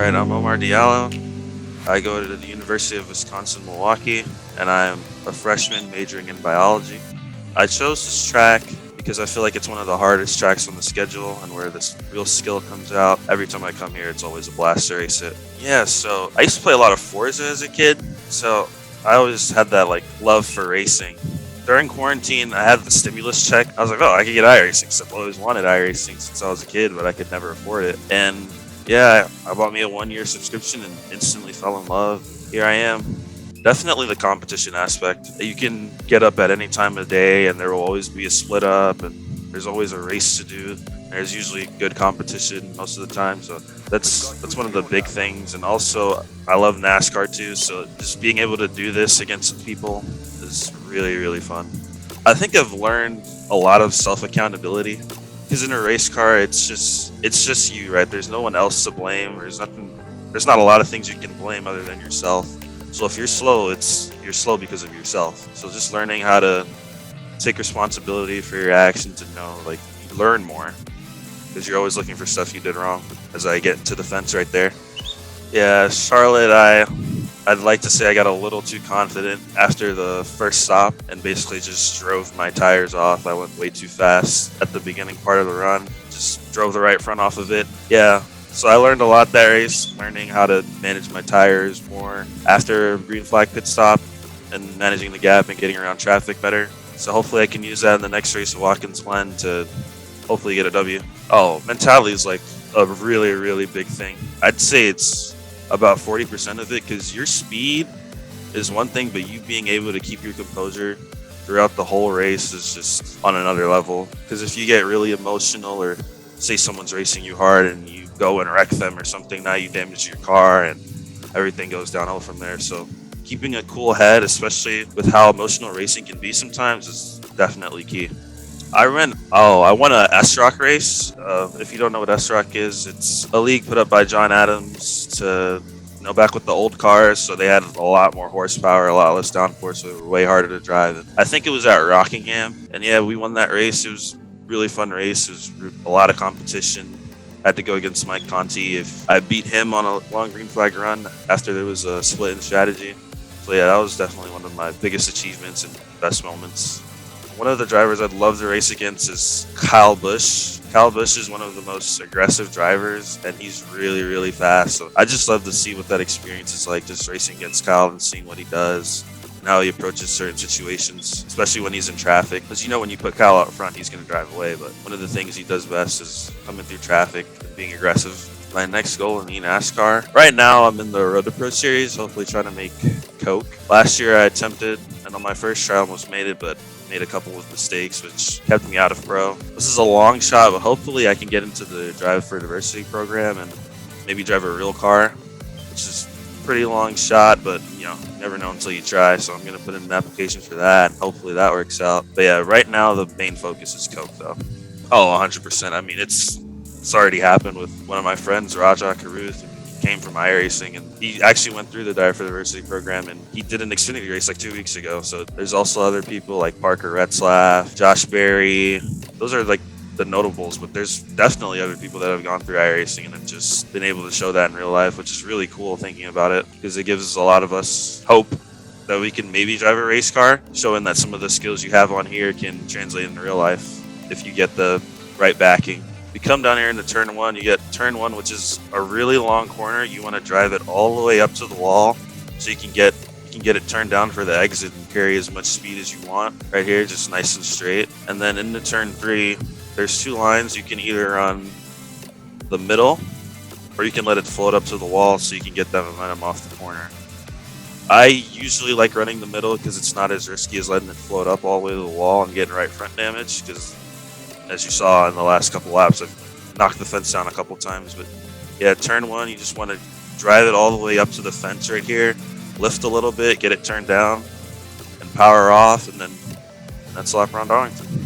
Alright, I'm Oumar Diallo. I go to the University of Wisconsin-Milwaukee, and I'm a freshman majoring in biology. I chose this track because I feel like it's one of the hardest tracks on the schedule and where this real skill comes out. Every time I come here, it's always a blast to race it. Yeah, so I used to play a lot of Forza as a kid, so I always had that love for racing. During quarantine, I had the stimulus check. I was like, oh, I could get iRacing. So I've always wanted iRacing since I was a kid, but I could never afford it. And yeah, I bought me a 1-year subscription and instantly fell in love. Here I am. Definitely the competition aspect. You can get up at any time of day and there will always be a split up and there's always a race to do. There's usually good competition most of the time, so that's one of the big things. And also, I love NASCAR too, so just being able to do this against people is really, really fun. I think I've learned a lot of self-accountability because in a race car, it's just you, right? There's no one else to blame. There's not a lot of things you can blame other than yourself. So if you're slow, you're slow because of yourself. So just learning how to take responsibility for your actions and you learn more because you're always looking for stuff you did wrong. As I get to the fence right there. Yeah, Charlotte, I'd like to say I got a little too confident after the first stop and basically just drove my tires off. I went way too fast at the beginning part of the run. Just drove the right front off of it. Yeah, so I learned a lot that race, learning how to manage my tires more after green flag pit stop and managing the gap and getting around traffic better. So hopefully I can use that in the next race at Watkins Glen to hopefully get a W. Oh, mentality is a really, really big thing. I'd say it's about 40% of it because your speed is one thing, but you being able to keep your composure throughout the whole race is just on another level. Because if you get really emotional or say someone's racing you hard and you go and wreck them or something, now you damage your car and everything goes downhill from there. So keeping a cool head, especially with how emotional racing can be sometimes, is definitely key. I won a S-Rock race. If you don't know what S-Rock is, it's a league put up by John Adams to, back with the old cars, so they had a lot more horsepower, a lot less downforce, so they were way harder to drive. I think it was at Rockingham, and yeah, we won that race. It was a really fun race. It was a lot of competition. I had to go against Mike Conti. If I beat him on a long green flag run after there was a split in strategy. So yeah, that was definitely one of my biggest achievements and best moments. One of the drivers I'd love to race against is Kyle Busch. Kyle Busch is one of the most aggressive drivers, and he's really, really fast. So I just love to see what that experience is like, just racing against Kyle and seeing what he does and how he approaches certain situations, especially when he's in traffic. Because when you put Kyle out front, he's going to drive away. But one of the things he does best is coming through traffic and being aggressive. My next goal in NASCAR. Right now, I'm in the Road to Pro Series, hopefully trying to make Coke. Last year, I attempted, and on my first try, I almost made it, but made a couple of mistakes, which kept me out of pro. This is a long shot, but hopefully I can get into the Drive for Diversity program and maybe drive a real car, which is a pretty long shot, but you never know until you try. So I'm going to put in an application for that, and hopefully that works out. But yeah, right now the main focus is Coke, though. Oh, 100%. I mean, it's already happened with one of my friends, Raja Karuth. He came from iRacing, and he actually went through the Drive for Diversity program, and he did an Xfinity race 2 weeks ago. So there's also other people like Parker Retzlaff, Josh Berry. Those are the notables, but there's definitely other people that have gone through iRacing and have just been able to show that in real life, which is really cool thinking about it, because it gives a lot of us hope that we can maybe drive a race car, showing that some of the skills you have on here can translate into real life if you get the right backing. You come down here into turn one, you get turn one, which is a really long corner. You want to drive it all the way up to the wall so you can get it turned down for the exit and carry as much speed as you want. Right here, just nice and straight. And then into turn three, there's 2 lines. You can either run the middle or you can let it float up to the wall so you can get that momentum off the corner. I usually like running the middle because it's not as risky as letting it float up all the way to the wall and getting right front damage, because as you saw in the last couple laps, I've knocked the fence down a couple times. But yeah, turn one, you just want to drive it all the way up to the fence right here, lift a little bit, get it turned down, and power off, and then that's lap around Darlington.